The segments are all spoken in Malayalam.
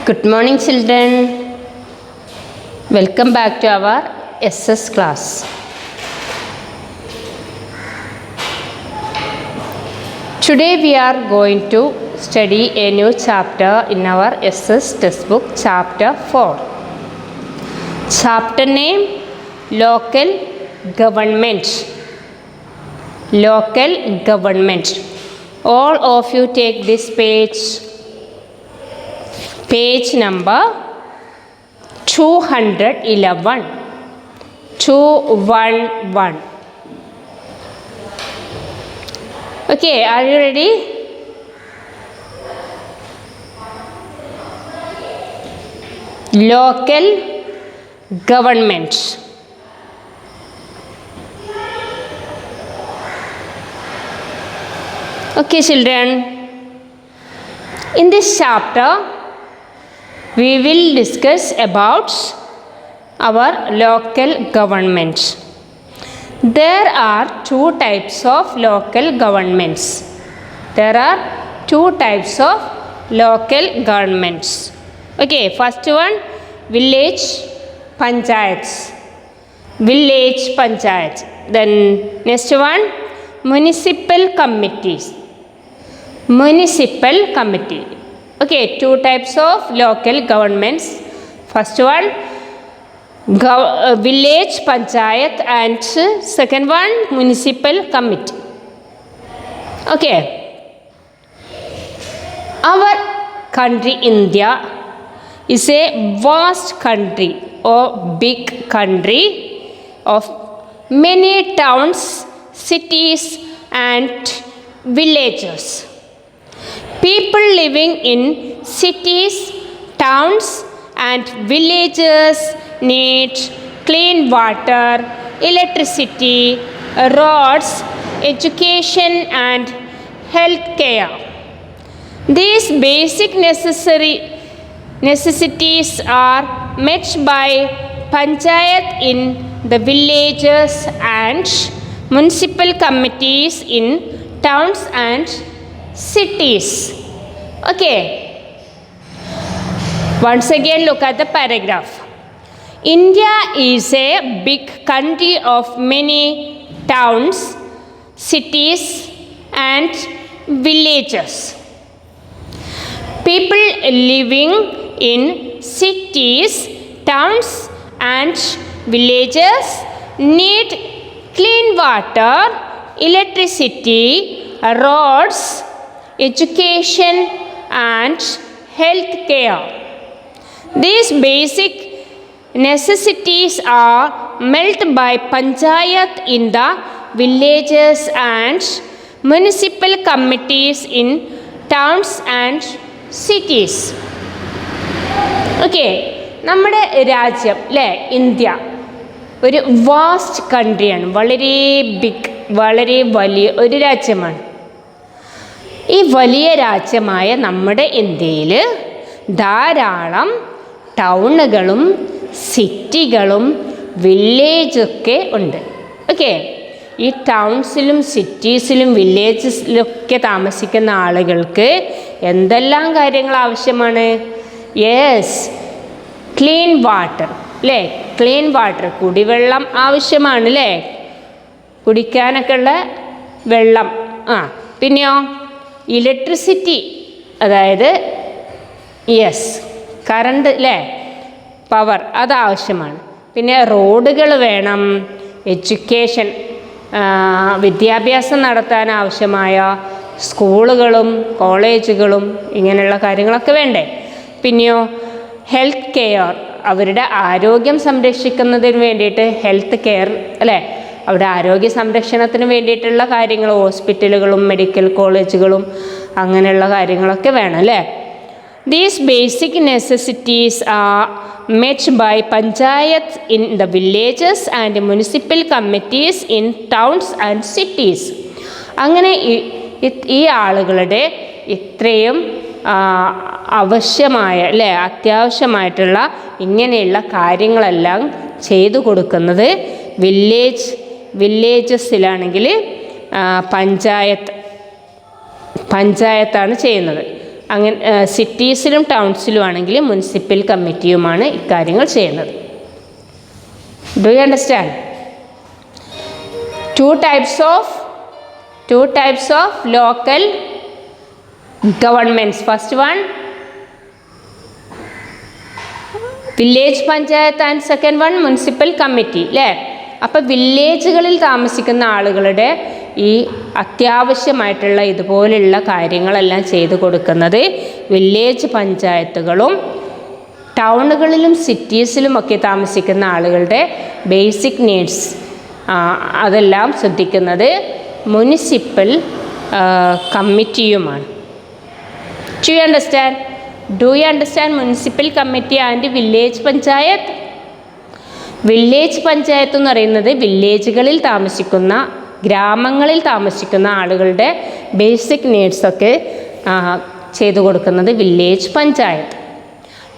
Good morning, children. Welcome back to our SS class. Today we are going to study a new chapter in our SS textbook, chapter 4. Chapter name: Local Government. Local Government. All of you take this page number 211. 211. Okay, are you ready? Local government. Okay, children. In this chapter, we will discuss about our local government. There are two types of local governments. There are two types of local governments. Okay, first one, village panchayats. Village panchayats. Then next one, municipal committees. Municipal committee. Okay, two types of local governments. First one, village panchayat, and second one, municipal committee. Okay, our country India is a vast country or big country of many towns, cities and villages. People living in cities, towns and villages need clean water, electricity, roads, education and health care. These basic necessities are met by panchayat in the villages and municipal committees in towns and cities. Okay, once again look at the paragraph. India is a big country of many towns, cities and villages. People living in cities, towns and villages need clean water, electricity, roads, education and health care. These basic necessities are met by panchayat in the villages and municipal committees in towns and cities. Okay, നമ്മുടെ രാജ്യം അല്ലേ, ഇന്ത്യ ഒരു വാസ്റ്റ് കൺട്രിയാണ്. വളരെ ബിഗ്, വളരെ വലിയ ഒരു രാജ്യമാണ്. ഈ വലിയ രാജ്യമായ നമ്മുടെ ഇന്ത്യയിൽ ധാരാളം ടൗണുകളും സിറ്റികളും വില്ലേജൊക്കെ ഉണ്ട്. ഓക്കെ, ഈ ടൗൺസിലും സിറ്റീസിലും വില്ലേജസിലൊക്കെ താമസിക്കുന്ന ആളുകൾക്ക് എന്തെല്ലാം കാര്യങ്ങൾ ആവശ്യമാണ്? യെസ്, ക്ലീൻ വാട്ടർ അല്ലേ, ക്ലീൻ വാട്ടർ, കുടിവെള്ളം ആവശ്യമാണ് അല്ലേ, കുടിക്കാനൊക്കെ ഉള്ള വെള്ളം. പിന്നെയോ ഇലക്ട്രിസിറ്റി, അതായത് യെസ് കറണ്ട് അല്ലേ, പവർ, അതാവശ്യമാണ്. പിന്നെ റോഡുകൾ വേണം, എഡ്യൂക്കേഷൻ, വിദ്യാഭ്യാസം നടത്താൻ ആവശ്യമായ സ്കൂളുകളും കോളേജുകളും ഇങ്ങനെയുള്ള കാര്യങ്ങളൊക്കെ വേണ്ടേ. പിന്നെയോ ഹെൽത്ത് കെയർ, അവരുടെ ആരോഗ്യം സംരക്ഷിക്കുന്നതിന് വേണ്ടിയിട്ട് ഹെൽത്ത് കെയർ അല്ലേ, അവരുടെ ആരോഗ്യ സംരക്ഷണത്തിന് വേണ്ടിയിട്ടുള്ള കാര്യങ്ങൾ, ഹോസ്പിറ്റലുകളും മെഡിക്കൽ കോളേജുകളും അങ്ങനെയുള്ള കാര്യങ്ങളൊക്കെ വേണം അല്ലേ. These basic necessities are met by panchayats in the villages and municipal committees in towns and cities. അങ്ങനെ ഈ ആളുകളുടെ ഇത്രയും ആവശ്യമായ അല്ലേ, അത്യാവശ്യമായിട്ടുള്ള ഇങ്ങനെയുള്ള കാര്യങ്ങളെല്ലാം ചെയ്തു കൊടുക്കുന്നത് വില്ലേജസിലാണെങ്കിൽ പഞ്ചായത്താണ് ചെയ്യുന്നത്. അങ്ങനെ സിറ്റീസിലും ടൗൺസിലും ആണെങ്കിൽ മുനിസിപ്പൽ കമ്മിറ്റിയുമാണ് ഇക്കാര്യങ്ങൾ ചെയ്യുന്നത്. Do you understand? Two types of local governments. First one, village panchayat, and second one, municipal committee. അല്ലേ? അപ്പോൾ വില്ലേജുകളിൽ താമസിക്കുന്ന ആളുകളുടെ ഈ അത്യാവശ്യമായിട്ടുള്ള ഇതുപോലുള്ള കാര്യങ്ങളെല്ലാം ചെയ്തു കൊടുക്കുന്നത് വില്ലേജ് പഞ്ചായത്തുകളും ടൗണുകളിലും സിറ്റീസിലുമൊക്കെ താമസിക്കുന്ന ആളുകളുടെ ബേസിക് നീഡ്സ് അതെല്ലാം ശ്രദ്ധിക്കുന്നത് മുനിസിപ്പൽ കമ്മിറ്റിയുമാണ്. Do you understand municipal committee and village panchayat? Village panchayat എന്ന് പറയുന്നത് വില്ലേജുകളിൽ താമസിക്കുന്ന, ഗ്രാമങ്ങളിൽ താമസിക്കുന്ന ആളുകളുടെ ബേസിക് നീഡ്സൊക്കെ ചെയ്തു കൊടുക്കുന്നത് വില്ലേജ് പഞ്ചായത്ത്.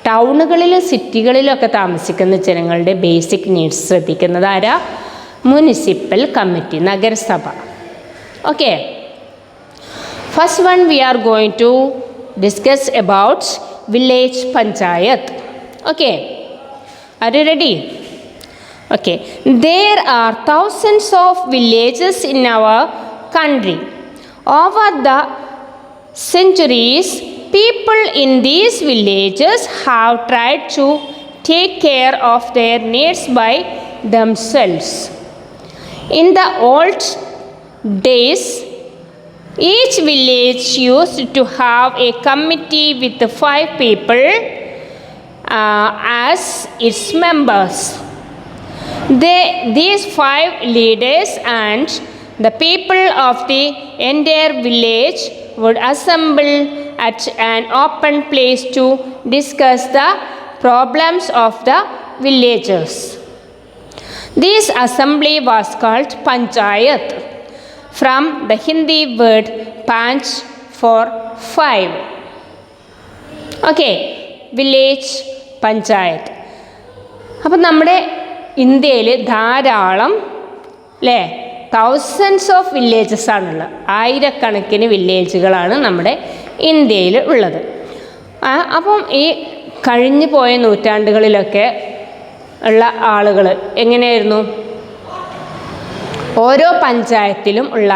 ടൗണുകളിലും സിറ്റികളിലൊക്കെ താമസിക്കുന്ന ജനങ്ങളുടെ ബേസിക് നീഡ്സ് ശ്രദ്ധിക്കുന്നത് ആരാ? മുനിസിപ്പൽ കമ്മിറ്റി, നഗരസഭ. Okay, first one we are going to discuss about village panchayat. Okay, are you ready? Okay, there are thousands of villages in our country. Over the centuries, people in these villages have tried to take care of their needs by themselves. In the old days, each village used to have a committee with 5 people as its members. These 5 leaders and the people of the entire village would assemble at an open place to discuss the problems of the villagers. This assembly was called panchayat, from the Hindi word panch for 5. Okay, village panchayat. അപ്പോൾ നമ്മുടെ ഇന്ത്യയിൽ ധാരാളം അല്ലേ തൗസൻഡ്സ് ഓഫ് വില്ലേജസ് ആണുള്ളത്. ആയിരക്കണക്കിന് വില്ലേജുകളാണ് നമ്മുടെ ഇന്ത്യയിൽ ഉള്ളത്. അപ്പം ഈ കഴിഞ്ഞു പോയ നൂറ്റാണ്ടുകളിലൊക്കെ ഉള്ള ആളുകൾ എങ്ങനെയായിരുന്നു? ഓരോ പഞ്ചായത്തിലും ഉള്ള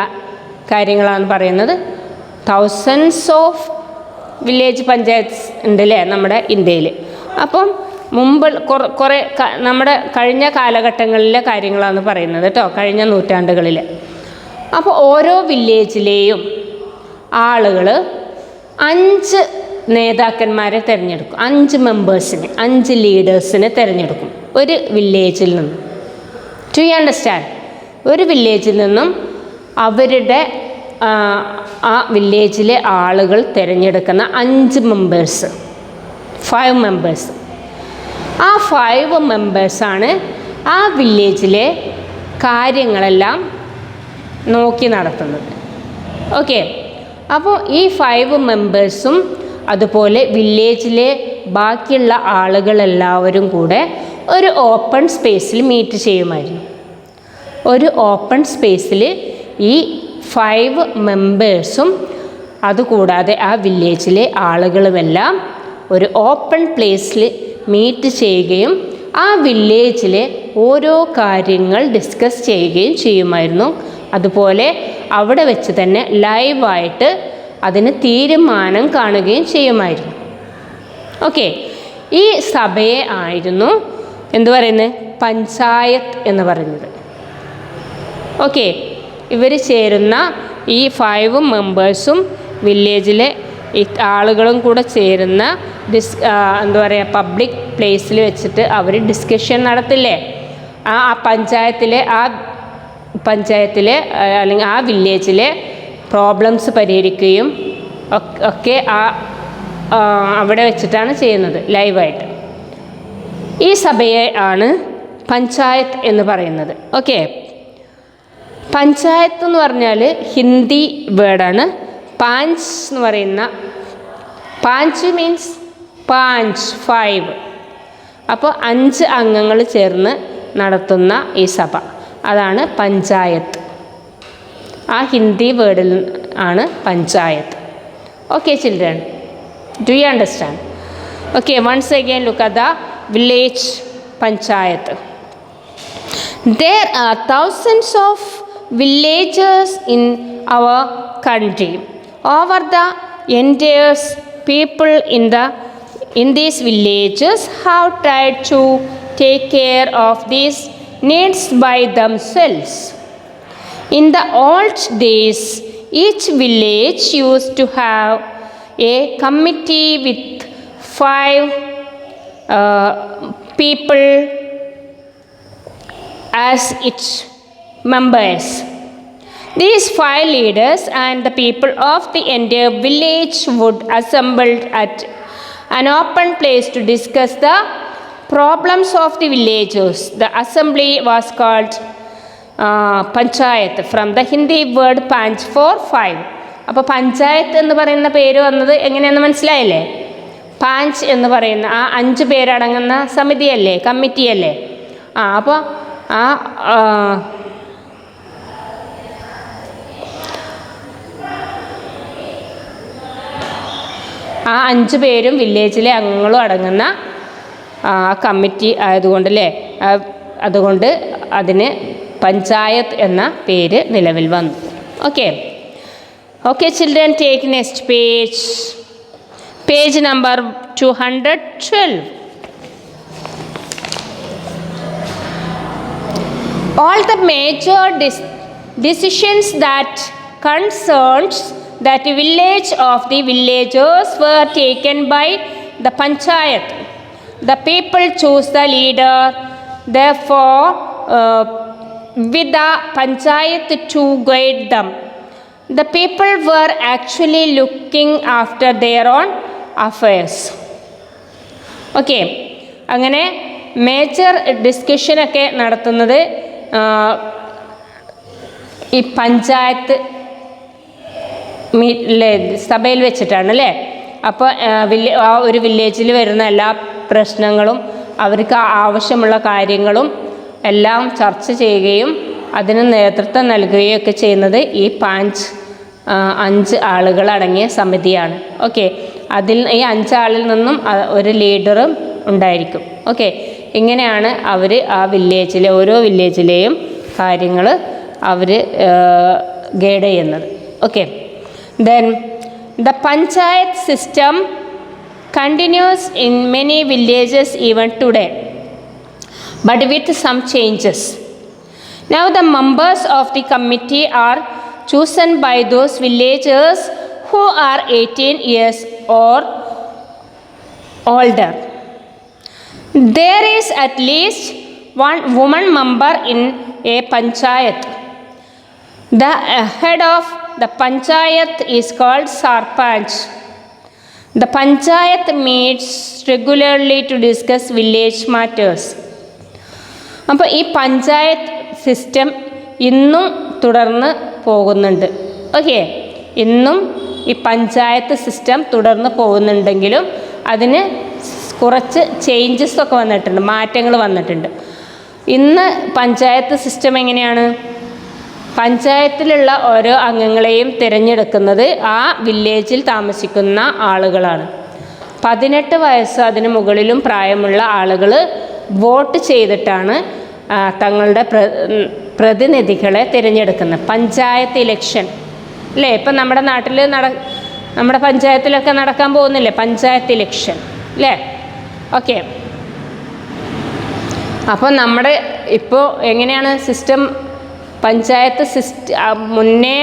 കാര്യങ്ങളാണ് പറയുന്നത്. തൗസൻഡ്സ് ഓഫ് വില്ലേജ് പഞ്ചായത്ത്സ് ഉണ്ടല്ലേ നമ്മുടെ ഇന്ത്യയിൽ. അപ്പം മുമ്പ് കുറേ നമ്മുടെ കഴിഞ്ഞ കാലഘട്ടങ്ങളിലെ കാര്യങ്ങളാണ് പറയുന്നത് കേട്ടോ, കഴിഞ്ഞ നൂറ്റാണ്ടുകളിൽ. അപ്പോൾ ഓരോ വില്ലേജിലെയും ആളുകൾ 5 നേതാക്കന്മാരെ തിരഞ്ഞെടുക്കും, 5 മെമ്പേഴ്സിനെ, 5 ലീഡേഴ്സിനെ തിരഞ്ഞെടുക്കും ഒരു വില്ലേജിൽ നിന്നും. Do you understand? ഒരു വില്ലേജിൽ നിന്നും അവരുടെ ആ വില്ലേജിലെ ആളുകൾ തിരഞ്ഞെടുക്കുന്ന 5 മെമ്പേഴ്സ്, 5 മെമ്പേഴ്സ്. ആ 5 മെമ്പേഴ്സാണ് ആ വില്ലേജിലെ കാര്യങ്ങളെല്ലാം നോക്കി നടത്തുന്നത്. ഓക്കെ, അപ്പോൾ ഈ 5 മെമ്പേഴ്സും അതുപോലെ വില്ലേജിലെ ബാക്കിയുള്ള ആളുകളെല്ലാവരും കൂടെ ഒരു ഓപ്പൺ സ്പേസിൽ മീറ്റ് ചെയ്യുമായിരുന്നു. ഒരു ഓപ്പൺ സ്പേസിൽ ഈ 5 മെമ്പേഴ്സും അതുകൂടാതെ ആ വില്ലേജിലെ ആളുകളുമെല്ലാം ഒരു ഓപ്പൺ പ്ലേസിൽ മീറ്റ് ചെയ്യുകയും ആ വില്ലേജിലെ ഓരോ കാര്യങ്ങൾ ഡിസ്കസ് ചെയ്യുകയും ചെയ്യുമായിരുന്നു. അതുപോലെ അവിടെ വെച്ച് തന്നെ ലൈവായിട്ട് അതിന് തീരുമാനം കാണുകയും ചെയ്യുമായിരുന്നു. ഓക്കെ, ഈ സഭയെ ആയിരുന്നു എന്തു പറയുന്നത്? പഞ്ചായത്ത് എന്ന് പറയുന്നത്. ഓക്കെ, ഇവർ ചേരുന്ന ഈ 5 മെമ്പേഴ്സും വില്ലേജിലെ ആളുകളും കൂടെ ചേരുന്ന എന്താ പറയുക, പബ്ലിക് പ്ലേസിൽ വെച്ചിട്ട് അവർ ഡിസ്കഷൻ നടത്തില്ലേ? ആ പഞ്ചായത്തിലെ അല്ലെങ്കിൽ ആ വില്ലേജിലെ പ്രോബ്ലംസ് പരിഹരിക്കുകയും ഒക്കെ അവിടെ വെച്ചിട്ടാണ് ചെയ്യുന്നത് ലൈവായിട്ട്. ഈ സഭയെ ആണ് പഞ്ചായത്ത് എന്ന് പറയുന്നത്. ഓക്കെ, പഞ്ചായത്ത് എന്ന് പറഞ്ഞാൽ ഹിന്ദി വേർഡാണ്. പാഞ്ച് എന്ന് പറയുന്ന, പാഞ്ച് മീൻസ് 5. അപ്പോൾ 5 അംഗങ്ങൾ ചേർന്ന് നടത്തുന്ന ഈ സഭ, അതാണ് പഞ്ചായത്ത്. ആ ഹിന്ദി വേർഡിൽ ആണ് panchayat. Okay children, Do you understand? Okay, once again look at the village panchayat. There are thousands of villages in our country. Over the entire people in these villages have tried to take care of these needs by themselves. In the old days, each village used to have a committee with 5 people as its members. These 5 leaders and the people of the entire village would assemble at an open place to discuss the problems of the villagers. The assembly was called panchayat, from the Hindi word panch for 5. അപ്പോൾ പഞ്ചായത്ത് എന്ന് പറയുന്ന പേര് വന്നത് എങ്ങനെയാണെന്ന് മനസ്സിലായില്ലേ? പാഞ്ച് എന്ന് പറയുന്ന ആ 5 പേരടങ്ങുന്ന സമിതിയല്ലേ, കമ്മിറ്റിയല്ലേ? അപ്പോൾ ആ 5 പേരും വില്ലേജിലെ അംഗങ്ങളും അടങ്ങുന്ന കമ്മിറ്റി ആയതുകൊണ്ട് അല്ലേ, അതുകൊണ്ട് അതിന് പഞ്ചായത്ത് എന്ന പേര് നിലവിൽ വന്നു. Okay okay children, take next page. Page number 212. All the major decisions that concerns that village of the villagers were taken by the panchayat. The people choose the leader, therefore with the panchayat to guide them. The people were actually looking after their own affairs. Okay, അങ്ങനെ മേജർ ഡിസ്കഷനൊക്കെ നടത്തുന്നത് ഈ പഞ്ചായത്ത് സഭയിൽ വെച്ചിട്ടാണ് അല്ലേ. അപ്പോൾ ആ ഒരു വില്ലേജിൽ വരുന്ന എല്ലാ പ്രശ്നങ്ങളും അവർക്ക് ആവശ്യമുള്ള കാര്യങ്ങളും എല്ലാം ചർച്ച ചെയ്യുകയും അതിന് നേതൃത്വം നൽകുകയും ഒക്കെ ചെയ്യുന്നത് ഈ 5 ആളുകളടങ്ങിയ സമിതിയാണ്. ഓക്കെ, അതിൽ ഈ 5 ആളിൽ നിന്നും ഒരു ലീഡറും ഉണ്ടായിരിക്കും. ഓക്കെ, ഇങ്ങനെയാണ് അവർ ആ വില്ലേജിലെ ഓരോ വില്ലേജിലെയും കാര്യങ്ങൾ അവർ ഗൈഡ് ചെയ്യുന്നത്. Okay, then the panchayat system continues in many villages even today, but with some changes. Now the members of the committee are chosen by those villagers who are 18 years or older. There is at least one woman member in a panchayat. The head of the panchayat is called sarpanch. The panchayat meets regularly to discuss village matters. അപ്പോൾ ഈ പഞ്ചായത്ത് സിസ്റ്റം ഇന്നും തുടർന്ന് പോകുന്നുണ്ട്. ഓക്കെ, ഇന്നും ഈ പഞ്ചായത്ത് സിസ്റ്റം തുടർന്ന് പോകുന്നുണ്ടെങ്കിലും അതിന് കുറച്ച് ചേഞ്ചസ് ഒക്കെ വന്നിട്ടുണ്ട്, മാറ്റങ്ങൾ വന്നിട്ടുണ്ട്. ഇന്ന് പഞ്ചായത്ത് സിസ്റ്റം എങ്ങനെയാണ്? പഞ്ചായത്തിലുള്ള ഓരോ അംഗങ്ങളെയും തിരഞ്ഞെടുക്കുന്നത് ആ വില്ലേജിൽ താമസിക്കുന്ന ആളുകളാണ്. 18 വയസ്സ് അതിന് മുകളിലും പ്രായമുള്ള ആളുകൾ വോട്ട് ചെയ്തിട്ടാണ് തങ്ങളുടെ പ്രതിനിധികളെ തിരഞ്ഞെടുക്കുന്നത്. പഞ്ചായത്ത് ഇലക്ഷൻ അല്ലേ, ഇപ്പം നമ്മുടെ നാട്ടിൽ നമ്മുടെ പഞ്ചായത്തിലൊക്കെ നടക്കാൻ പോകുന്നില്ലേ പഞ്ചായത്ത് ഇലക്ഷൻ അല്ലേ? ഓക്കെ, അപ്പോൾ നമ്മുടെ ഇപ്പോൾ എങ്ങനെയാണ് സിസ്റ്റം? പഞ്ചായത്ത് മുന്നേ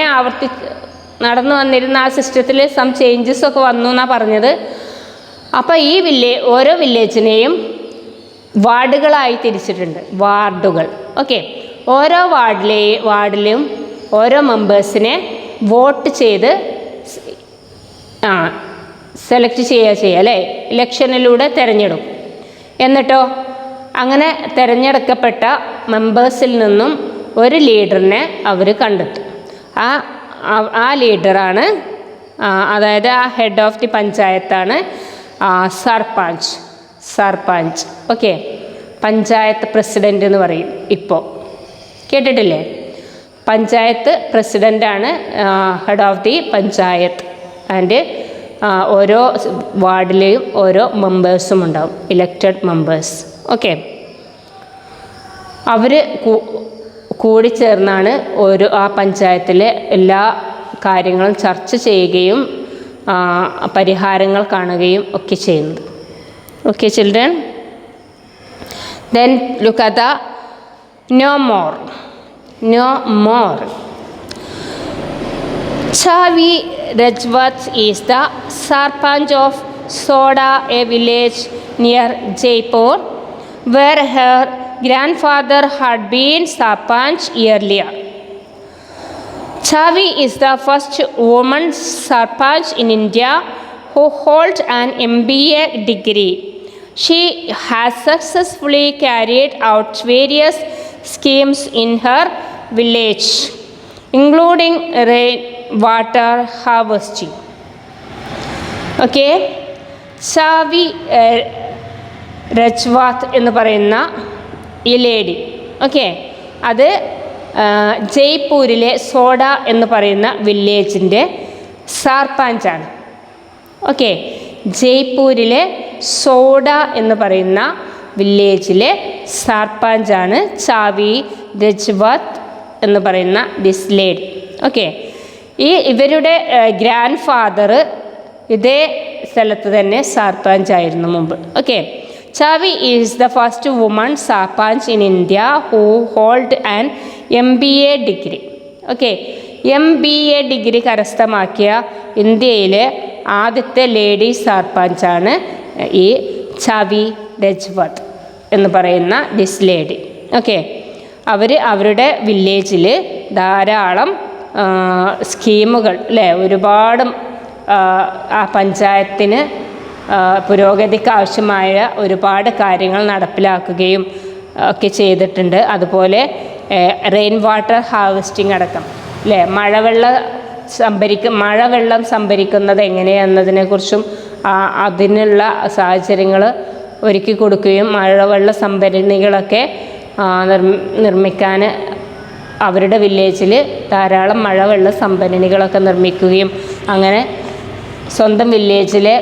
നടന്നു വന്നിരുന്ന ആ സിസ്റ്റത്തിൽ സം ചേഞ്ചസ് ഒക്കെ വന്നു എന്നാണ് പറഞ്ഞത്. അപ്പോൾ ഈ ഓരോ വില്ലേജിനെയും വാർഡുകളായി തിരിച്ചിട്ടുണ്ട്, വാർഡുകൾ. ഓക്കെ, ഓരോ വാർഡിലും ഓരോ മെമ്പേഴ്സിനെ വോട്ട് ചെയ്ത് സെലക്ട് ചെയ്യുക അല്ലേ, ഇലക്ഷനിലൂടെ തിരഞ്ഞെടുക്കും. എന്നിട്ടോ അങ്ങനെ തിരഞ്ഞെടുക്കപ്പെട്ട മെമ്പേഴ്സിൽ നിന്നും ഒരു ലീഡറിനെ അവർ കണ്ടെത്തും. ആ ലീഡറാണ്, അതായത് ആ ഹെഡ് ഓഫ് ദി പഞ്ചായത്താണ് സർപഞ്ച്. ഓക്കെ, പഞ്ചായത്ത് പ്രസിഡൻ്റ് എന്ന് പറയും. ഇപ്പോൾ കേട്ടിട്ടില്ലേ? പഞ്ചായത്ത് പ്രസിഡൻ്റാണ് head of the panchayat, and ഓരോ വാർഡിലെയും ഓരോ മെമ്പേഴ്സും ഉണ്ടാവും, ഇലക്റ്റഡ് മെമ്പേഴ്സ്. ഓക്കെ, അവർ കൂടിച്ചേർന്നാണ് ആ പഞ്ചായത്തിലെ എല്ലാ കാര്യങ്ങളും ചർച്ച ചെയ്യുകയും പരിഹാരങ്ങൾ കാണുകയും ഒക്കെ ചെയ്യുന്നത്. Okay children, then look at the no more. Chavi Rajwat is the Sarpanch of Soda, a village near Jaipur, where her grandfather had been Sarpanch earlier. Chavi is the first woman Sarpanch in India who holds an MBA degree. She has successfully carried out various schemes in her village, including rainwater harvesting. Okay, Chavi Rajwat എന്ന് പറയുന്ന ഈ ലേഡി, ഓക്കെ, അത് ജയ്പൂരിലെ സോഡ എന്ന് പറയുന്ന വില്ലേജിൻ്റെ സാർപഞ്ചാണ്. ഓക്കെ, ജയ്പൂരിലെ സോഡ എന്ന് പറയുന്ന വില്ലേജിലെ സാർപഞ്ചാണ് ചാവി രജ്വത് എന്ന് പറയുന്ന ദിസ് ലേഡി. ഓക്കെ, ഇവരുടെ ഗ്രാൻഡ് ഫാദർ ഇതേ സ്ഥലത്ത് തന്നെ സാർപഞ്ചായിരുന്നു മുമ്പ്. Okay, Chavi is the first woman Sarpanch in India who hold an MBA degree. Okay, MBA degree കരസ്ഥമാക്കിയ ഇന്ത്യയിലെ ആദ്യത്തെ ലേഡി സാർപഞ്ചാണ് ഈ ചാവി രജ്വത് എന്ന് പറയുന്ന ദിസ് ലേഡി. ഓക്കെ, അവരുടെ വില്ലേജിൽ ധാരാളം സ്കീമുകൾ അല്ലേ, ഒരുപാട് ആ പഞ്ചായത്തിന് പുരോഗതിക്ക് ആവശ്യമായ ഒരുപാട് കാര്യങ്ങൾ നടപ്പിലാക്കുകയും ഒക്കെ ചെയ്തിട്ടുണ്ട്. അതുപോലെ റെയിൻ വാട്ടർ ഹാർവെസ്റ്റിംഗ് അടക്കം അല്ലേ, മഴവെള്ളം സംഭരിക്കുന്നത് എങ്ങനെയെന്നതിനെക്കുറിച്ചും അതിനുള്ള സാഹചര്യങ്ങൾ ഒരുക്കി കൊടുക്കുകയും മഴവെള്ള സംഭരണികളൊക്കെ നിർമ്മിക്കാൻ അവരുടെ വില്ലേജിൽ ധാരാളം മഴവെള്ള സംഭരണികളൊക്കെ നിർമ്മിക്കുകയും അങ്ങനെ സ്വന്തം വില്ലേജിലെ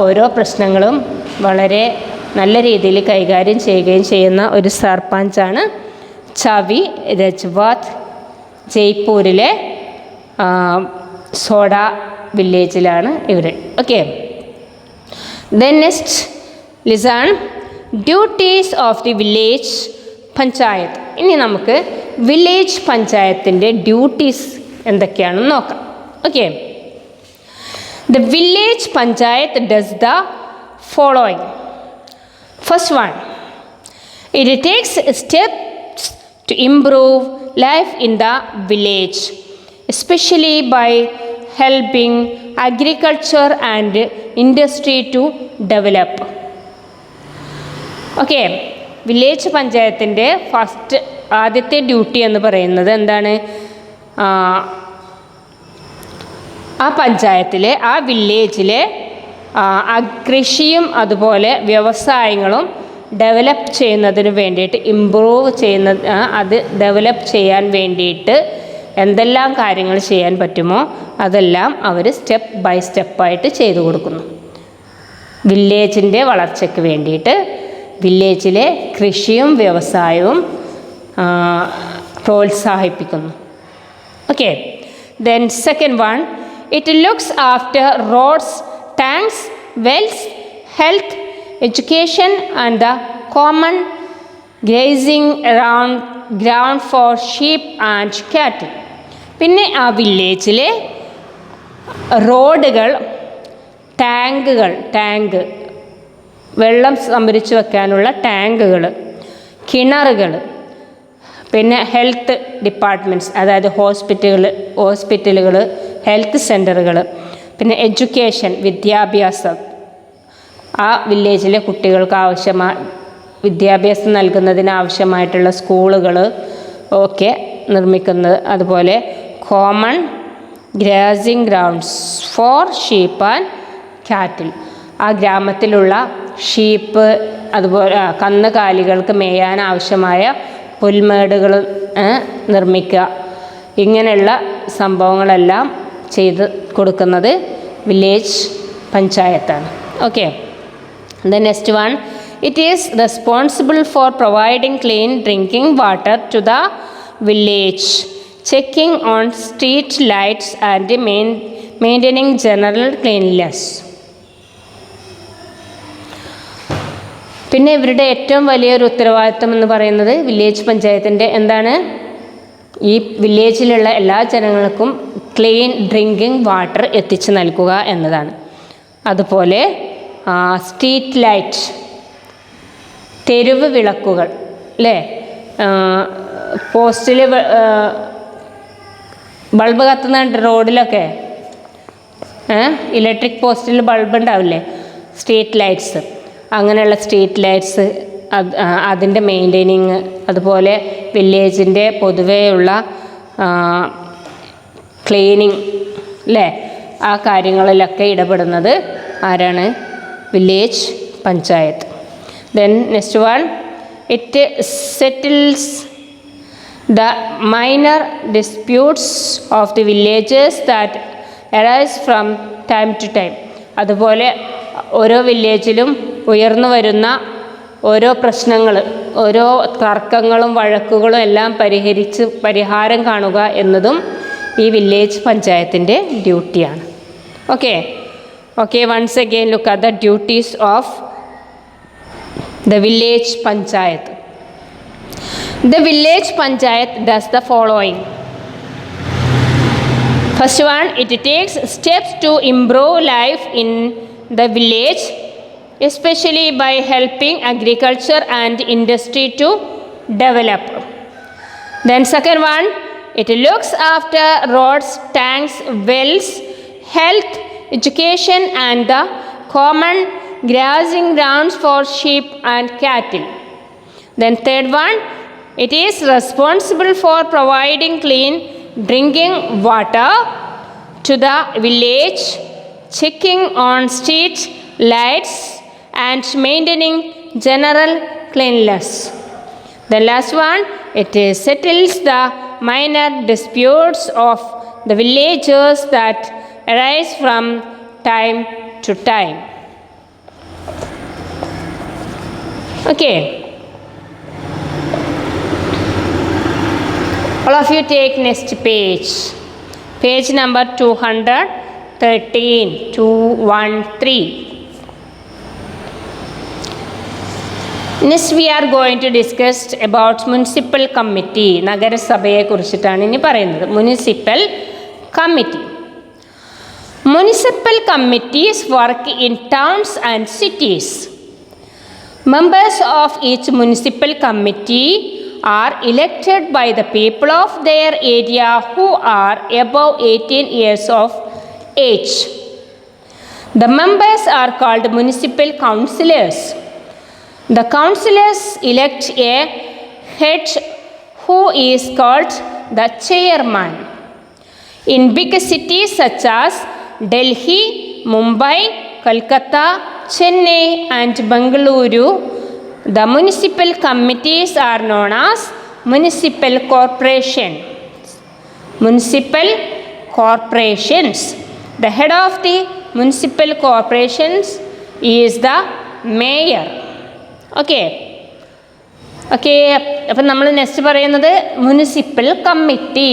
ഓരോ പ്രശ്നങ്ങളും വളരെ നല്ല രീതിയിൽ കൈകാര്യം ചെയ്യുകയും ചെയ്യുന്ന ഒരു സർപഞ്ചാണ് ചാവി രജ്വത്. ജയ്പൂരിലെ സോഡ വില്ലേജിലാണ് ഇവർ. Okay, then next listen duties of the village panchayat. ഇനി നമുക്ക് വില്ലേജ് പഞ്ചായത്തിൻ്റെ ഡ്യൂട്ടീസ് എന്തൊക്കെയാണെന്ന് നോക്കാം. Okay, the village panchayat does the following. First one, it takes steps to improve life in the village, especially by helping agriculture and industry to develop. Okay, village പഞ്ചായത്തിൻ്റെ ആദ്യത്തെ ഡ്യൂട്ടി എന്ന് പറയുന്നത് എന്താണ്? ആ പഞ്ചായത്തിലെ ആ വില്ലേജിലെ കൃഷിയും അതുപോലെ വ്യവസായങ്ങളും ഡെവലപ്പ് ചെയ്യുന്നതിന് വേണ്ടിയിട്ട് അത് ഡെവലപ്പ് ചെയ്യാൻ വേണ്ടിയിട്ട് എന്തെല്ലാം കാര്യങ്ങൾ ചെയ്യാൻ പറ്റുമോ അതെല്ലാം അവർ സ്റ്റെപ്പ് ബൈ സ്റ്റെപ്പായിട്ട് ചെയ്തു കൊടുക്കുന്നു. വില്ലേജിൻ്റെ വളർച്ചയ്ക്ക് വേണ്ടിയിട്ട് വില്ലേജിലെ കൃഷിയും വ്യവസായവും പ്രോത്സാഹിപ്പിക്കുന്നു. Okay, then second one, it looks after roads, tanks, wells, health, education and the common grazing around ground for sheep and cattle. പിന്നെ ആ വില്ലേജിലെ റോഡുകൾ, ടാങ്ക് വെള്ളം സംഭരിച്ചു വെക്കാനുള്ള ടാങ്കുകൾ, കിണറുകൾ, പിന്നെ ഹെൽത്ത് ഡിപ്പാർട്ട്മെൻറ്റ്സ് അതായത് ഹോസ്പിറ്റലുകൾ, ഹെൽത്ത് സെൻ്ററുകൾ, പിന്നെ എഡ്യൂക്കേഷൻ വിദ്യാഭ്യാസം, ആ വില്ലേജിലെ കുട്ടികൾക്ക് വിദ്യാഭ്യാസം നൽകുന്നതിന് ആവശ്യമായിട്ടുള്ള സ്കൂളുകൾ ഒക്കെ നിർമ്മിക്കുന്നത്. അതുപോലെ common grazing grounds for sheep and cattle, ആ ഗ്രാമത്തിലുള്ള ഷീപ്പ് അതുപോലെ കന്നുകാലികൾക്ക് മേയാൻ ആവശ്യമായ പുൽമേടുകൾ നിർമ്മിക്കുക. ഇങ്ങനെയുള്ള സംഭവങ്ങളെല്ലാം ചെയ്ത് കൊടുക്കുന്നത് വില്ലേജ് പഞ്ചായത്താണ്. Okay, the next one, it is responsible for providing clean drinking water to the village, checking on street lights and maintaining general cleanliness. പിന്നെ ഇവരുടെ ഏറ്റവും വലിയൊരു ഉത്തരവാദിത്വം എന്ന് പറയുന്നത് വില്ലേജ് പഞ്ചായത്തിൻ്റെ എന്താണ്, ഈ വില്ലേജിലുള്ള എല്ലാ ജനങ്ങൾക്കും ക്ലീൻ ഡ്രിങ്കിങ് വാട്ടർ എത്തിച്ചു നൽകുക എന്നതാണ്. അതുപോലെ സ്ട്രീറ്റ് ലൈറ്റ്, തെരുവ് വിളക്കുകൾ അല്ലേ, പോസ്റ്റിൽ ബൾബ് കത്തുന്ന റോഡിലൊക്കെ ഇലക്ട്രിക് പോസ്റ്റിൽ ബൾബ് ഉണ്ടാവില്ലേ, സ്ട്രീറ്റ് ലൈറ്റ്സ്, അങ്ങനെയുള്ള സ്ട്രീറ്റ് ലൈറ്റ്സ് അതിൻ്റെ മെയിൻ്റെനിങ്, അതുപോലെ വില്ലേജിൻ്റെ പൊതുവെയുള്ള ക്ലീനിങ് അല്ലേ, ആ കാര്യങ്ങളിലൊക്കെ ഇടപെടുന്നത് ആരാണ്, village panchayat. Then next one, it settles the minor disputes of the villages that arise from time to time. അതുപോലെ ഓരോ വില്ലേജിലും ഉയർന്നു വരുന്ന ഓരോ പ്രശ്നങ്ങൾ, ഓരോ തർക്കങ്ങളും വഴക്കുകളും എല്ലാം പരിഹരിച്ച് പരിഹാരം കാണുക എന്നതും ഈ വില്ലേജ് പഞ്ചായത്തിൻ്റെ ഡ്യൂട്ടിയാണ്. Okay, once again look at the duties of the village panchayat. The village panchayat does the following. First one, it takes steps to improve life in the village, especially by helping agriculture and industry to develop. Then second one, it looks after roads, tanks, wells, health, education and the common grazing grounds for sheep and cattle. Then third one, it is responsible for providing clean drinking water to the village, checking on street lights and maintaining general cleanliness. The last one, it settles the minor disputes of the villagers that arise from time to time. Okay. All of you take next page. Page number 213, 213. Next we are going to discuss about municipal committee. നഗരസഭയെ കുറിച്ചിട്ടാണ് ഇനി പറയുന്നത്. Municipal committee. Municipal committees work in towns and cities. Members of each municipal committee are elected by the people of their area who are above 18 years of age. The members are called municipal councillors. The councillors elect a head who is called the chairman. In big cities such as Delhi, Mumbai, Kolkata, Chennai and Bengaluru, the municipal committees are known as municipal corporations. Municipal corporations. The head of the municipal corporations is the mayor. Okay. അപ്പം നമ്മൾ നെക്സ്റ്റ് പറയുന്നത് മുനിസിപ്പൽ കമ്മിറ്റി,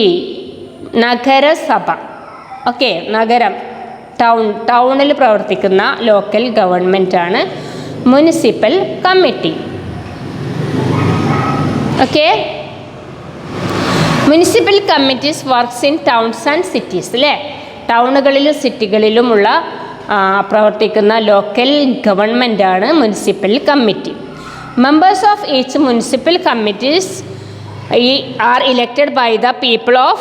നഗരസഭ. ഓക്കെ, നഗരം, ടൗണിൽ പ്രവർത്തിക്കുന്ന ലോക്കൽ ഗവൺമെൻറ്റാണ് municipal committee. Okay, municipal committees works in towns and cities അല്ലേ, ടൗണുകളിലും സിറ്റികളിലുമുള്ള പ്രവർത്തിക്കുന്ന ലോക്കൽ ഗവൺമെൻറ്റാണ് municipal committee. Members of each municipal committees are elected by the people of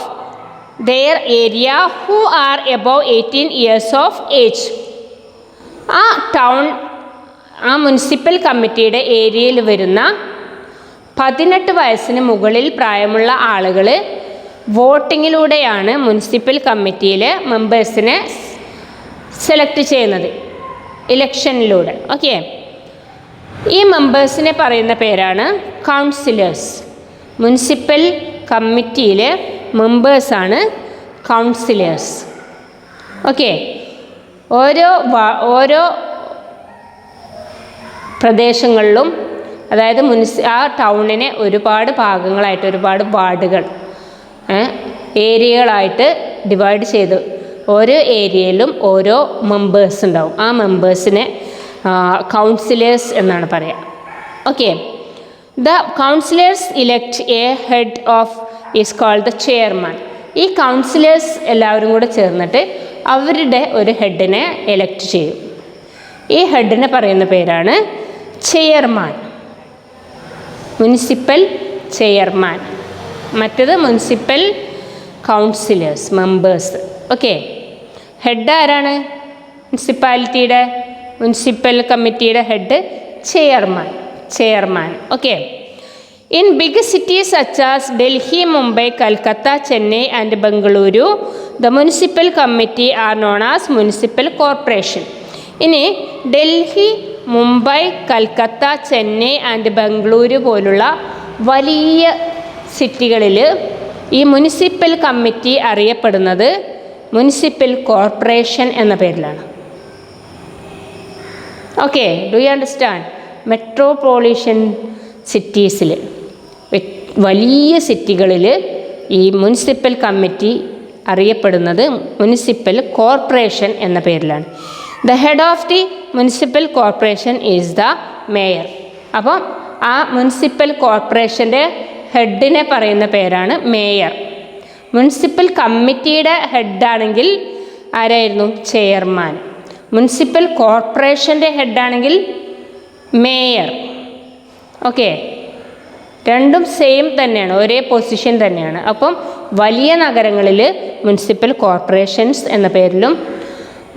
their area who are above 18 years of age. ആ മുനിസിപ്പൽ കമ്മിറ്റിയുടെ ഏരിയയിൽ വരുന്ന 18 വയസ്സിന് മുകളിൽ പ്രായമുള്ള ആളുകൾ വോട്ടിങ്ങിലൂടെയാണ് മുനിസിപ്പൽ കമ്മിറ്റിയിലെ മെമ്പേഴ്സിനെ സെലക്ട് ചെയ്യുന്നത്, ഇലക്ഷനിലൂടെ. ഓക്കെ, ഈ മെമ്പേഴ്സിനെ പറയുന്ന പേരാണ് കൗൺസിലേഴ്സ്. മുനിസിപ്പൽ കമ്മിറ്റിയിലെ മെമ്പേഴ്സാണ് കൗൺസിലേഴ്സ്. ഓക്കെ, ഓരോ പ്രദേശങ്ങളിലും, അതായത് ആ ടൗണിനെ ഒരുപാട് ഭാഗങ്ങളായിട്ട്, ഒരുപാട് വാർഡുകൾ, ഏരിയകളായിട്ട് ഡിവൈഡ് ചെയ്ത് ഓരോ ഏരിയയിലും ഓരോ മെമ്പേഴ്സ് ഉണ്ടാവും. ആ മെമ്പേഴ്സിനെ കൗൺസിലേഴ്സ് എന്നാണ് പറയുക. Okay, the councillors elect a head of is called the chairman. ഈ കൗൺസിലേഴ്സ് എല്ലാവരും കൂടെ ചേർന്നിട്ട് അവരുടെ ഒരു ഹെഡിനെ എലക്ട് ചെയ്യും. ഈ ഹെഡിനെ പറയുന്ന പേരാണ് ചെയർമാൻ, മുനിസിപ്പൽ ചെയർമാൻ. മറ്റത് municipal councillors, members. Okay, head ആരാണ്? മുനിസിപ്പൽ കമ്മിറ്റിയുടെ head chairman. Okay, in big cities such as Delhi, Mumbai, Calcutta, Chennai and Bengaluru, the municipal committee are known as municipal corporation. ഇനി ഡൽഹി, മുംബൈ, കൽക്കത്ത, ചെന്നൈ ആൻഡ് ബംഗളൂരു പോലുള്ള വലിയ സിറ്റികളിൽ ഈ മുനിസിപ്പൽ കമ്മിറ്റി അറിയപ്പെടുന്നത് മുനിസിപ്പൽ കോർപ്പറേഷൻ എന്ന പേരിലാണ്. Okay, do you understand? Metropolitan സിറ്റീസിൽ, വലിയ സിറ്റികളിൽ ഈ മുനിസിപ്പൽ കമ്മിറ്റി അറിയപ്പെടുന്നത് മുനിസിപ്പൽ കോർപ്പറേഷൻ എന്ന പേരിലാണ്. The head of the municipal corporation is the mayor. അപ്പം ആ മുനിസിപ്പൽ കോർപ്പറേഷൻ്റെ ഹെഡിനെ പറയുന്ന പേരാണ് മേയർ. മുനിസിപ്പൽ കമ്മിറ്റിയുടെ ഹെഡാണെങ്കിൽ ആരായിരുന്നു? ചെയർമാൻ. മുനിസിപ്പൽ കോർപ്പറേഷൻ്റെ ഹെഡാണെങ്കിൽ മേയർ. ഓക്കെ, രണ്ടും സെയിം തന്നെയാണ്, ഒരേ പൊസിഷൻ തന്നെയാണ്. അപ്പം വലിയ നഗരങ്ങളിൽ മുനിസിപ്പൽ കോർപ്പറേഷൻസ് എന്ന പേരിലും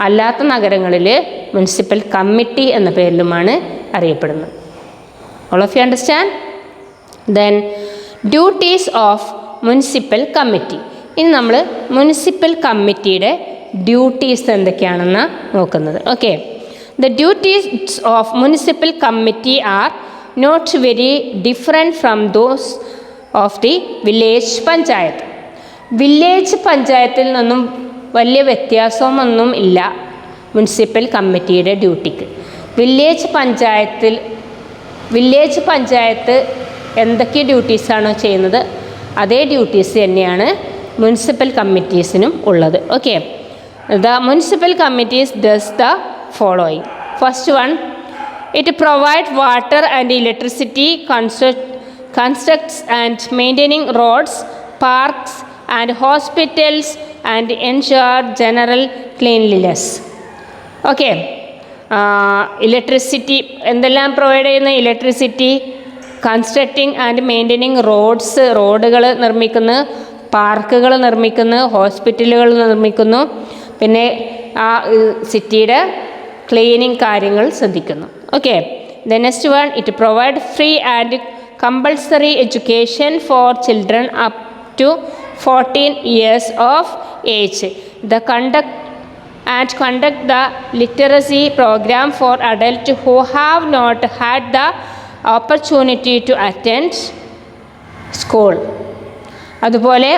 അല്ലാത്ത നഗരങ്ങളിൽ മുനിസിപ്പൽ കമ്മിറ്റി എന്ന പേരിലുമാണ് അറിയപ്പെടുന്നത്. All of you understand? Then duties of municipal committee. ഇനി നമ്മൾ മുനിസിപ്പൽ കമ്മിറ്റിയുടെ ഡ്യൂട്ടീസ് എന്തൊക്കെയാണെന്ന് നോക്കുന്നത്. Okay, the duties of municipal committee are not very different from those of the village panchayat. Village പഞ്ചായത്തിൽ നിന്നും വലിയ വ്യത്യാസമൊന്നും ഇല്ല മുനിസിപ്പൽ കമ്മിറ്റിയുടെ ഡ്യൂട്ടിക്ക്. വില്ലേജ് പഞ്ചായത്ത് എന്തൊക്കെ ഡ്യൂട്ടീസാണോ ചെയ്യുന്നത് അതേ ഡ്യൂട്ടീസ് തന്നെയാണ് മുനിസിപ്പൽ കമ്മിറ്റീസിനും ഉള്ളത്. Okay, the municipal committees does the following. First one, it provides water and electricity, constructs and maintaining roads, parks and hospitals and ensure general cleanliness. Okay, electricity എന്തെല്ലാം പ്രൊവൈഡ് ചെയ്യുന്ന? Electricity, constructing and maintaining roads, റോഡുകൾ നിർമ്മിക്കുന്നു, പാർക്കുകൾ നിർമ്മിക്കുന്നു, ഹോസ്പിറ്റലുകൾ നിർമ്മിക്കുന്നു, പിന്നെ ആ സിറ്റിയുടെ ക്ലീനിങ് കാര്യങ്ങൾ ശ്രദ്ധിക്കുന്നു. Okay, the next one, it provide free and compulsory education for children up to 14 years of age. The conduct the literacy program for adults who have not had the opportunity to attend school. അതുപോലെ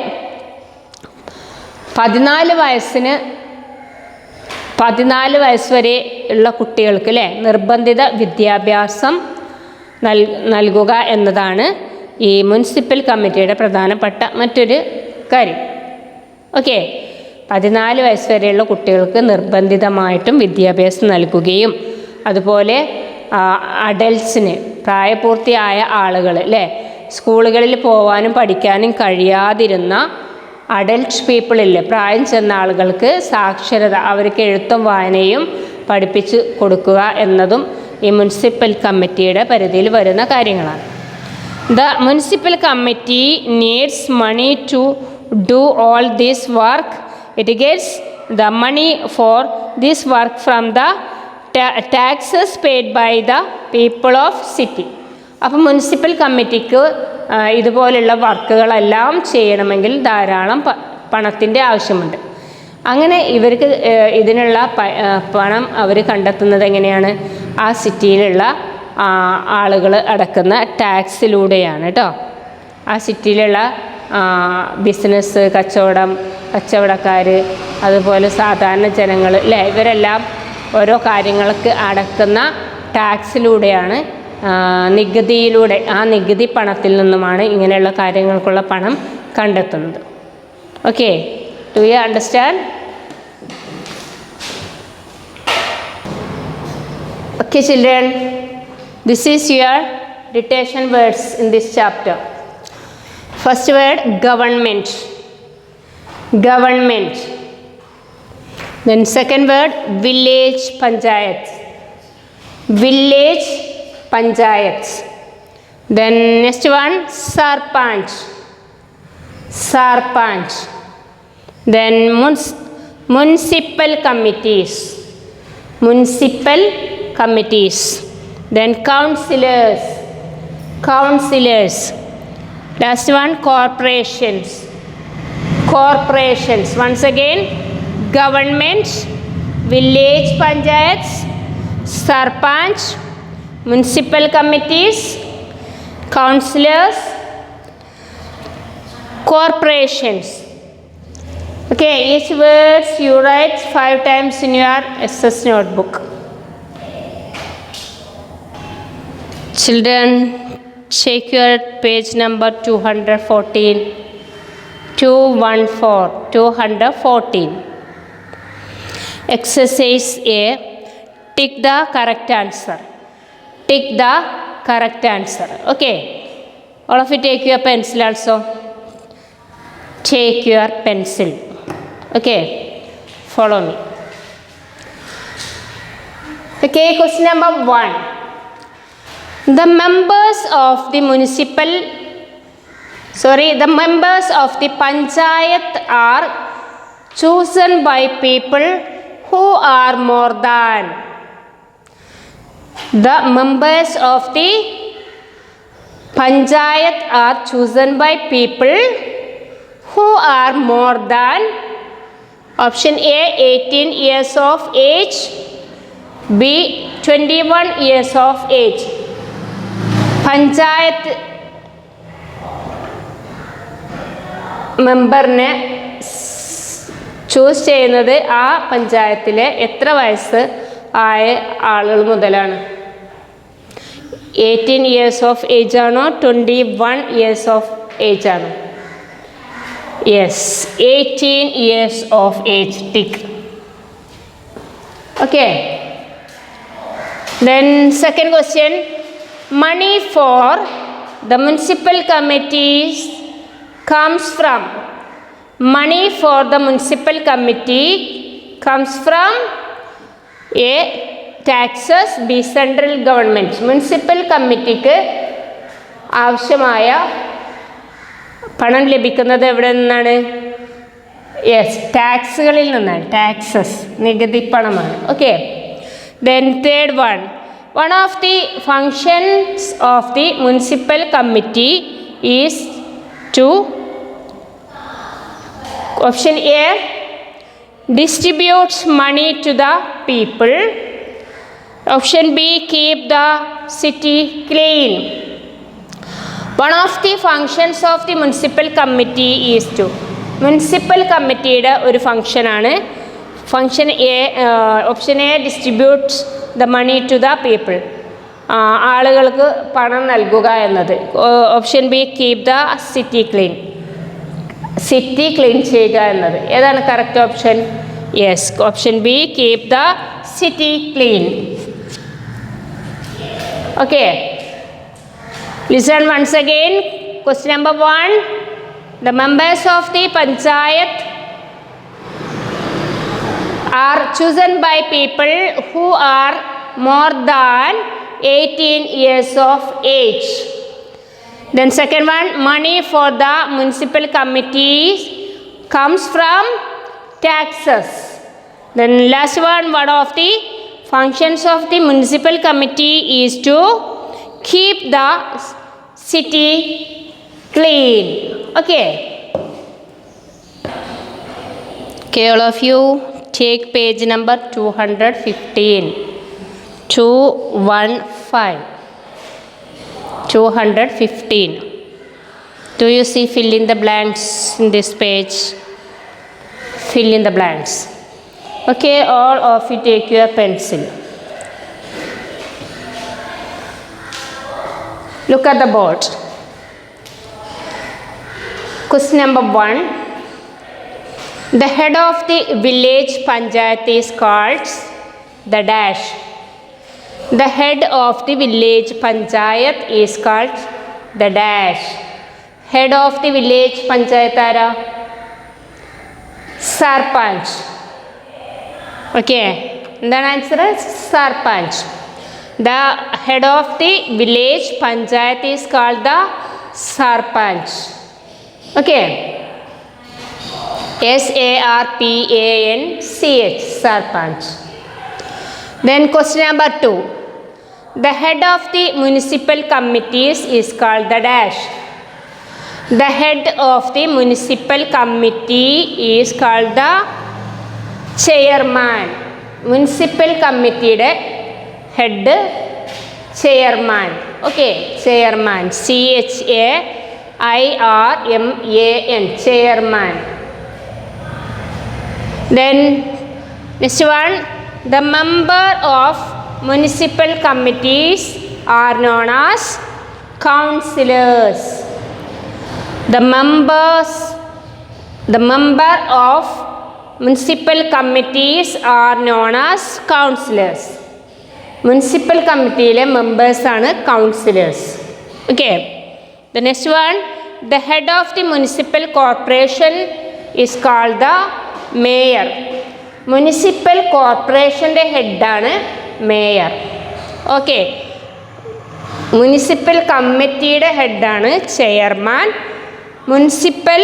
14 വയസ്സ് വരെ ഉള്ള കുട്ടികൾക്ക് നിർബന്ധിത വിദ്യാഭ്യാസം നൽകുക എന്നതാണ് ഈ മുനിസിപ്പൽ കമ്മിറ്റിയുടെ പ്രധാനപ്പെട്ട മറ്റൊരു കാര്യം. ഓക്കെ, 14 വയസ്സ് വരെയുള്ള കുട്ടികൾക്ക് നിർബന്ധിതമായിട്ടും വിദ്യാഭ്യാസം നൽകുകയും അതുപോലെ അഡൽട്ട്സിന്, പ്രായപൂർത്തിയായ ആളുകൾ സ്കൂളുകളിൽ പോകാനും പഠിക്കാനും കഴിയാതിരുന്ന അഡൽട്ട് പീപ്പിളില്ലേ, പ്രായം ചെന്ന ആളുകൾക്ക് സാക്ഷരത, അവർക്ക് എഴുത്തും വായനയും പഠിപ്പിച്ച് കൊടുക്കുക എന്നതും ഈ മുനിസിപ്പൽ കമ്മിറ്റിയുടെ പരിധിയിൽ വരുന്ന കാര്യങ്ങളാണ്. The municipal committee needs money to do all this work. It gets the money for this work from the taxes paid by the people of city. അപ്പം മുനിസിപ്പൽ കമ്മിറ്റിക്ക് ഇതുപോലുള്ള വർക്കുകളെല്ലാം ചെയ്യണമെങ്കിൽ ധാരാളം പണത്തിൻ്റെ ആവശ്യമുണ്ട്. അങ്ങനെ ഇവർക്ക് ഇതിനുള്ള പണം അവർ കണ്ടെത്തുന്നത് എങ്ങനെയാണ്? ആ സിറ്റിയിലുള്ള ആളുകൾ അടക്കുന്ന ടാക്സിലൂടെയാണ് കേട്ടോ. ആ സിറ്റിയിലുള്ള ബിസിനസ്, കച്ചവടക്കാർ അതുപോലെ സാധാരണ ജനങ്ങൾ അല്ലേ, ഇവരെല്ലാം ഓരോ കാര്യങ്ങൾക്ക് അടക്കുന്ന ടാക്സിലൂടെയാണ്, നികുതിയിലൂടെ, ആ നികുതി പണത്തിൽ നിന്നുമാണ് ഇങ്ങനെയുള്ള കാര്യങ്ങൾക്കുള്ള പണം കണ്ടെത്തുന്നത്. Okay, do you understand? Okay children, this is your dictation words in this chapter. First word, government. Government. Then second word, village panchayat. Village panchayat. Then next one, sarpanch. Sarpanch. Then municipal committees. Municipal committees. Then councillors. Councillors. Last one, corporations. Corporations. Once again, government, village panchayats, sarpanch, municipal committees, councillors, corporations. Okay, each words you write 5 times in your SS notebook. Children, check your page number 214. 214. Exercise A. Tick the correct answer. Tick the correct answer. Okay. All of you take your pencil also. Take your pencil. Okay. Follow me. Okay, question number 1. The members of the panchayat are chosen by people who are more than. The members of the panchayat are chosen by people who are more than. Option A, 18 years of age. B, 21 years of age. Panchayat മെമ്പറിനെ ചൂസ് ചെയ്യുന്നത് ആ പഞ്ചായത്തിലെ എത്ര വയസ്സ് ആയ ആളുകൾ മുതലാണ്? 18 ഇയേഴ്സ് ഓഫ് ഏജ് ആണോ 21 ഇയേഴ്സ് ഓഫ് ഏജ് ആണോ? Yes, 18 years of age. Tick. Okay. Then second question, money for the municipal committees comes from. Money for the municipal committee comes from A, taxes, B, central government. Municipal committeeക്ക് ആവശ്യമായ പണം ലഭിക്കുന്നത് എവിടെ നിന്നാണ്? യെസ്, ടാക്സുകളിൽ നിന്നാണ്. ടാക്സസ്, നികുതി പണമാണ്. Okay. Then third one, one of the functions of the municipal committee is to. Option A, distributes money to the people. Option B, keep the city clean. One of the functions of the municipal committee is to. Municipal കമ്മിറ്റിയുടെ ഒരു ഫങ്ഷനാണ്. Function A, option A, distributes the money to the people. ആളുകൾക്ക് പണം നൽകുക എന്നത്. Option B, keep the city clean. City clean ചെയ്യുക എന്നത്. ഏതാണ് correct option? Yes, option B, keep the city clean. Okay, listen once again. Question number 1, the members of the panchayat are chosen by people who are more than 18 years of age. Then second one, money for the municipal committees comes from taxes. Then last one of the functions of the municipal committee is to keep the city clean. Okay, all of you take page number 215. 215. Do you see fill in the blanks in this page? fill in the blanks. Okay, all of you take your pencil. Look at the board. Question number 1. The head of the village panchayat is called the dash. The head of the village panchayat is called the dash. Head of the village panchayat ara? Sarpanch. Okay, the answer is Sarpanch. The head of the village panchayat is called the Sarpanch. Okay, Sarpanch, Sarpanch. Then question number 2. The head of the municipal committees is called the dash. The head of the municipal committee is called the chairman. Municipal committee head chairman. Okay, chairman, CHAIRMAN, chairman. Then next one, the member of municipal committees are known as councillors. The member of municipal committees are known as councillors. Municipal committee members are councillors. Okay, the next one, the head of the municipal corporation is called the mayor. Municipal corporation head ആണ് mayor. Okay, municipal committee head ആണ് chairman. Municipal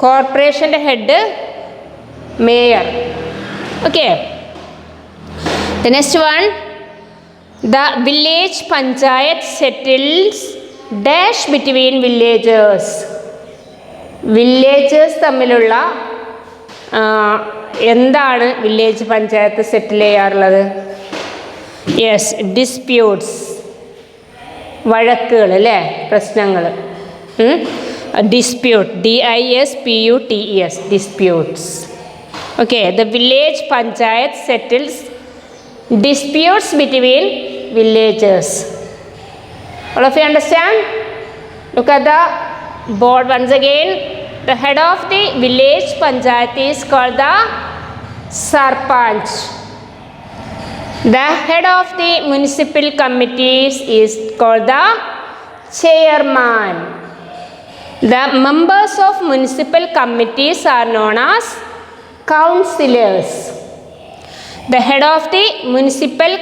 corporation head mayor. Okay, the next one, the village panchayat settles dash between villagers. Villagers തമ്മിലുള്ള എന്താണ് വില്ലേജ് പഞ്ചായത്ത് സെറ്റിൽ ചെയ്യാറുള്ളത്? യെസ്, ഡിസ്പ്യൂട്ട്സ്, വഴക്കുകൾ അല്ലേ, പ്രശ്നങ്ങൾ. Dispute, DISPUTES, disputes. Okay, the village panchayat settles disputes between villagers. All of you understand? Look at the board once again. The head of the village panchayat is called the Sarpanch. The head of the municipal committees is called the chairman. The members of municipal committees are known as councillors. The head of the municipal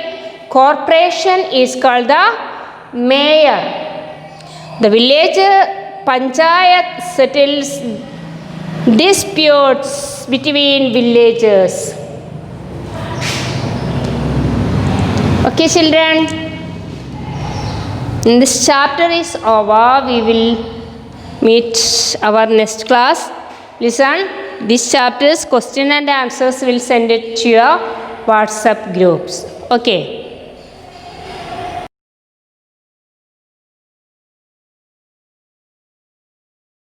corporation is called the mayor. The village panchayat settles disputes between villagers. Okay, children, this chapter is over. We will meet our next class. Listen, this chapter's question and answers will send it to your WhatsApp groups. Okay.